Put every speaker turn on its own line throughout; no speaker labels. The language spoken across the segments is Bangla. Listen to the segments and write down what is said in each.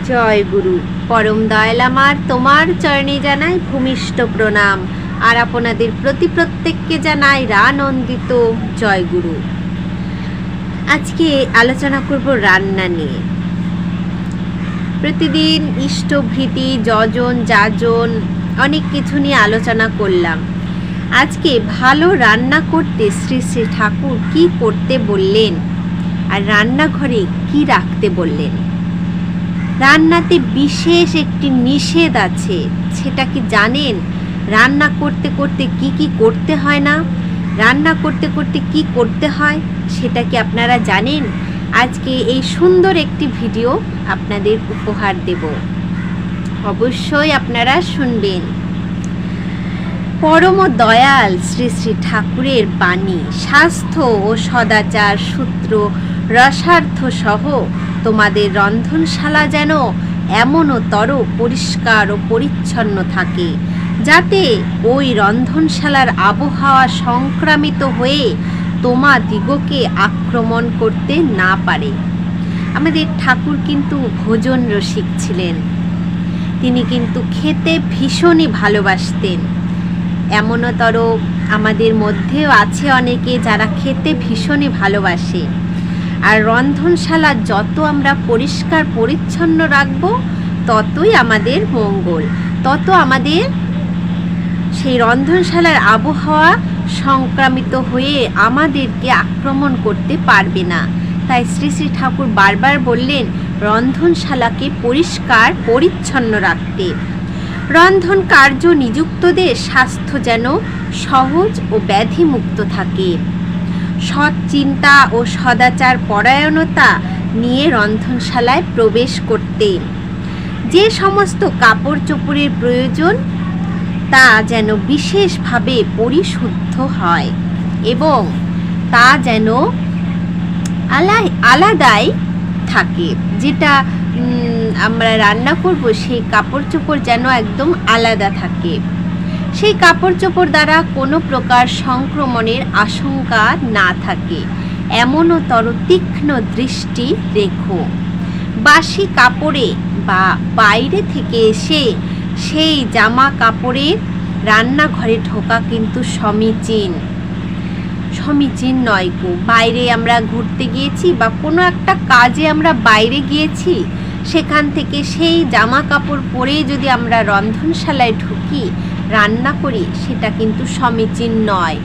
জয় গুরু। পরম দয়াল আমার তোমার চরণে জানাই ভূমিষ্ঠ প্রণাম, আর আপনাদের প্রতি প্রত্যেককে জানাই রানন্দিত জয় গুরু। আজকে আলোচনা করব রান্না নিয়ে। প্রতিদিন ইষ্টভৃতি যজন যাজন অনেক কিছু নিয়ে আলোচনা করলাম। আজকে ভালো রান্না করতে শ্রী শ্রী ঠাকুর কি করতে বললেন আর রান্নাঘরে কি রাখতে বললেন। রান্নাতে বিশেষ একটি নিষেধ আছে, সেটা কি জানেন? রান্না করতে করতে কি কি করতে হয় না, রান্না করতে করতে কি করতে হয় সেটা কি আপনারা জানেন? আজকে এই সুন্দর একটি ভিডিও আপনাদের উপহার দেব, অবশ্যই আপনারা শুনবেন। পরম দয়াল শ্রী শ্রী ঠাকুরের বাণী, স্বাস্থ্য ও সদাচার সূত্র রসার্থ সহ তোমাদের রন্ধনশালা যেন এমনতর পরিষ্কার ও পরিচ্ছন্ন থাকে, যাতে ওই রন্ধনশালার আবহাওয়া সংক্রামিত হয়ে তোমাদিগকে আক্রমণ করতে না পারে। আমাদের ঠাকুর কিন্তু ভোজন রসিক ছিলেন, তিনি কিন্তু খেতে ভীষণই ভালোবাসতেন। এমনতর আমাদের মধ্যেও আছে অনেকে যারা খেতে ভীষণই ভালোবাসে। আর রন্ধনশালা যত আমরা পরিষ্কার পরিচ্ছন্ন রাখবো ততই আমাদের মঙ্গল, তত আমাদের সেই রন্ধনশালার আবহাওয়া সংক্রামিত হয়ে আমাদেরকে আক্রমণ করতে পারবে না। তাই শ্রী শ্রী ঠাকুর বারবার বললেন রন্ধনশালাকে পরিষ্কার পরিচ্ছন্ন রাখতে। রন্ধন কার্য নিযুক্তদের স্বাস্থ্য যেন সহজ ও ব্যাধিমুক্ত থাকে। সৎ চিন্তা ও সদাচার পরায়ণতা নিয়ে রন্ধনশালায় প্রবেশ করতে। যে সমস্ত কাপড় চোপড়ের প্রয়োজন তা যেন বিশেষভাবে পরিশুদ্ধ হয় এবং তা যেন আলাদাই থাকে। যেটা আমরা রান্না করব সেই কাপড় চোপড় যেন একদম আলাদা থাকে। সেই কাপড় চোপড় দ্বারা কোনো প্রকার সংক্রমণের আশঙ্কা না থাকে এমনতর তীক্ষ্ণ দৃষ্টি রেখো। বাসি কাপড়ে বা বাইরে থেকে এসে সেই জামা কাপড়ে রান্নাঘরে ঢোকা কিন্তু সমীচীন নয় গো। বাইরে আমরা ঘুরতে গিয়েছি বা কোনো একটা কাজে আমরা বাইরে গিয়েছি, সেখান থেকে সেই জামা কাপড় পরেই যদি আমরা রন্ধনশালায় ঢুকি রান্না করি, সেটা কিন্তু সমীচীন নয়।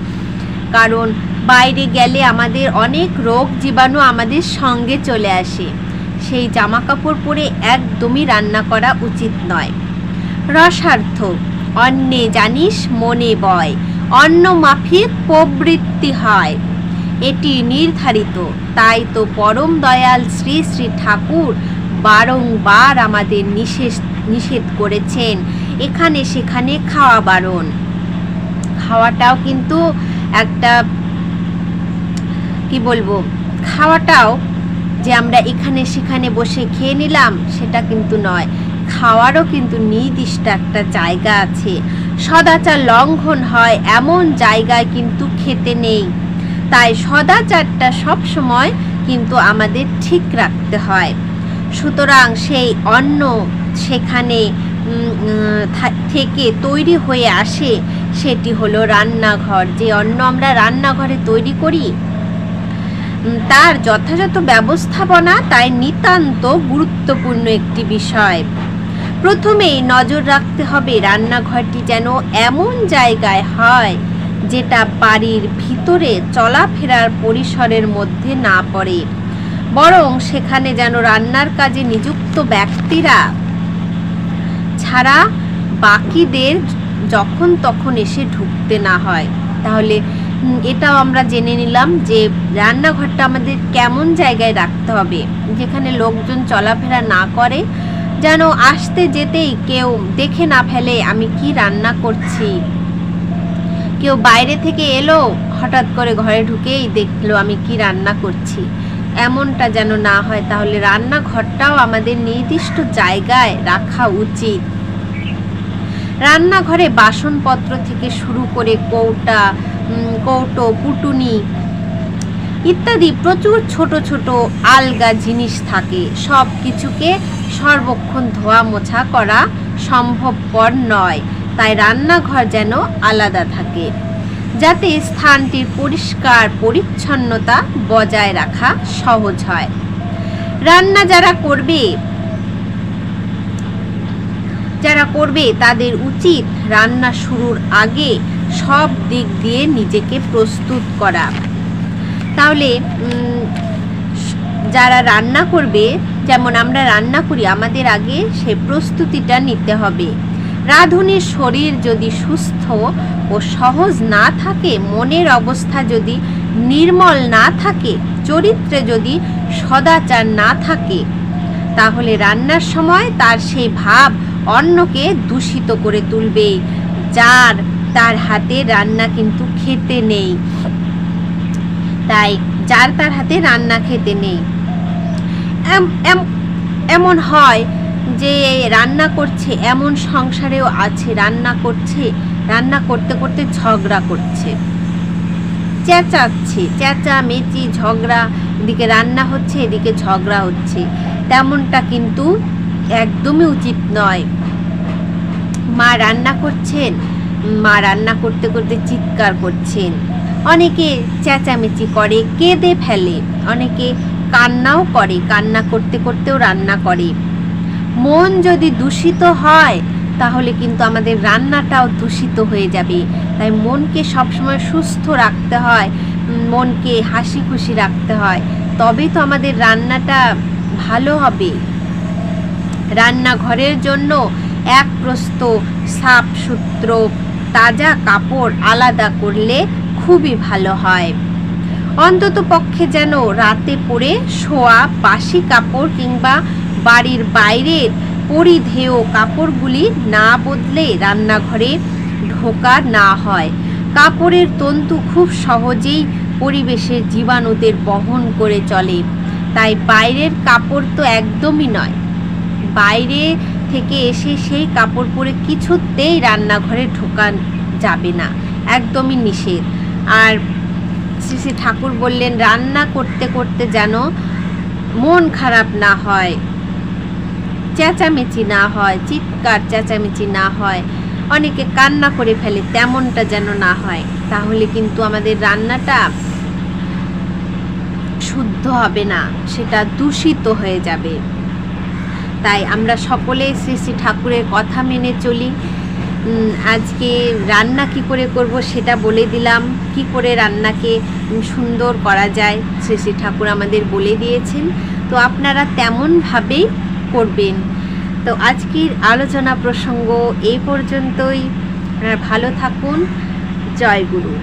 কারণ বাইরে গেলে আমাদের অনেক রোগ জীবাণু আমাদের সঙ্গে চলে আসে। সেই জামা কাপড় পরে একদমই রান্না করা উচিত নয়। রসার্থ, অন্নে জানিস মনে বয়, অন্ন মাফিক প্রবৃত্তি হয়, এটি নির্ধারিত। তাই তো পরম দয়াল শ্রী শ্রী ঠাকুর বারংবার আমাদের নিষেধ করেছেন এখানে সেখানে খাওয়া বারণ। খাওয়াটাও কিন্তু একটা কি বলবো, খাওয়াটাও যে আমরা এখানে সেখানে বসে খেয়ে নিলাম সেটা কিন্তু নয়। খাওয়ারও কিন্তু নির্দিষ্ট একটা জায়গা আছে। সদাচার লঙ্ঘন হয় এমন জায়গায় কিন্তু খেতে নেই। তাই সদাচারটা সব সময় কিন্তু আমাদের ঠিক রাখতে হয়। সুতরাং সেই অন্ন সেখানে থেকে তৈরি হয়ে আসে, সেটি হলো রান্নাঘর। যে অন্ন আমরা রান্নাঘরে তৈরি করি তার যথাযথ ব্যবস্থাপনা তাই নিতান্ত গুরুত্বপূর্ণ একটি বিষয়। প্রথমেই নজর রাখতে হবে রান্নাঘরটি যেন এমন জায়গায় হয় যেটা বাড়ির ভিতরে চলাফেরার পরিসরের মধ্যে না পড়ে, বরং সেখানে যেন রান্নার কাজে নিযুক্ত ব্যক্তিরা ছাড়া বাকিদের যখন তখন এসে ঢুকতে না হয়। তাহলে এটাও আমরা জেনে নিলাম যে রান্নাঘরটা আমাদের কেমন জায়গায় রাখতে হবে, যেখানে লোকজন চলাফেরা না করে, যেন আসতে যেতেই কেউ দেখে না ফেলে আমি কি রান্না করছি। কেউ বাইরে থেকে এলো, হঠাৎ করে ঘরে ঢুকেই দেখলো আমি কি রান্না করছি, এমনটা যেন না হয়। তাহলে রান্নাঘরটাও আমাদের নির্দিষ্ট জায়গায় রাখা উচিত। রান্নাঘরে বাসনপত্র থেকে শুরু করে কৌটো পুটুনি ইত্যাদি প্রচুর ছোট ছোট আলগা জিনিস থাকে। সব কিছুকে সর্বক্ষণ ধোয়া মোছা করা সম্ভবপর নয়, তাই রান্নাঘর যেন আলাদা থাকে, যাতে স্থানটির পরিষ্কার পরিচ্ছন্নতা বজায় রাখা সহজ হয়। রান্না যারা করবে তাদের উচিত রান্না শুরুর আগে সব দিক দিয়ে নিজেকে প্রস্তুত করা। তাহলে যারা রান্না করবে, যেমন আমরা রান্না করি, আমাদের আগে সে প্রস্তুতিটা নিতে হবে। রাঁধুনির শরীর যদি সুস্থ ও সহজ না থাকে, মনের অবস্থা যদি নির্মল না থাকে, চরিত্রে যদি সদাচার না থাকে, তাহলে রান্নার সময় তার সেই ভাব অন্যকে দূষিত করে তুলবে। তার হাতে রান্না কিন্তু খেতে নেই, তাই তার হাতে রান্না খেতে নেই। এমন হয় যে রান্না করছে, এমন সংসারেও আছে, রান্না করতে করতে ঝগড়া করছে, চেঁচামেচি ঝগড়া, এদিকে রান্না হচ্ছে, এদিকে ঝগড়া হচ্ছে। তেমনটা কিন্তু একদমই উচিত নয়। মা রান্না করছেন, মা রান্না করতে করতে চিৎকার করছেন, অনেকে চেঁচামেচি করে, কেঁদে ফেলে, অনেকে কান্নাও করে, কান্না করতে করতেও রান্না করে। মন যদি দূষিত হয় তাহলে কিন্তু আমাদের রান্নাটাও দূষিত হয়ে যাবে। তাই মনকে সবসময় সুস্থ রাখতে হয়, মনকে হাসি খুশি রাখতে হয়, তবে তো আমাদের রান্নাটা ভালো হবে। রান্নাঘরের জন্য এক প্রস্থ সাফ সুতরো তাজা কাপড় আলাদা করলে খুবই ভালো হয়। অন্তত পক্ষে যেন রাতে পরে শোয়া বাসি কাপড় কিংবা বাড়ির বাইরের পরিধেয় কাপড়গুলি না বদলে রান্নাঘরে ঢোকা না হয়। কাপড়ের তন্তু খুব সহজেই পরিবেশের জীবাণুদের বহন করে চলে, তাই বাইরের কাপড় তো একদমই নয়। বাইরে থেকে এসে সেই কাপড় পরে কিছুতেই রান্নাঘরে ঢোকা যাবে না, একদমই নিষেধ। আর শ্রী ঠাকুর বললেন, রান্না করতে করতে যেন মন খারাপ না হয়, চেঁচামেচি না হয়, চিৎকার চেঁচামেচি না হয়, অনেকে কান্না করে ফেলে, তেমনটা যেন না হয়। তাহলে কিন্তু আমাদের রান্নাটা শুদ্ধ হবে না, সেটা দূষিত হয়ে যাবে। তাই আমরা সকলে শ্রী শ্রী ঠাকুরের কথা মেনে চলি। আজকে রান্না কি করে করব সেটা বলে দিলাম, কি করে রান্নাকে সুন্দর করা যায় শ্রী শ্রী ঠাকুর আমাদের বলে দিয়েছেন। তো আপনারা তেমনভাবেই করবেন। তো আজকের আলোচনা প্রসঙ্গ এই পর্যন্তই। আপনারা ভালো থাকুন। জয় গুরু।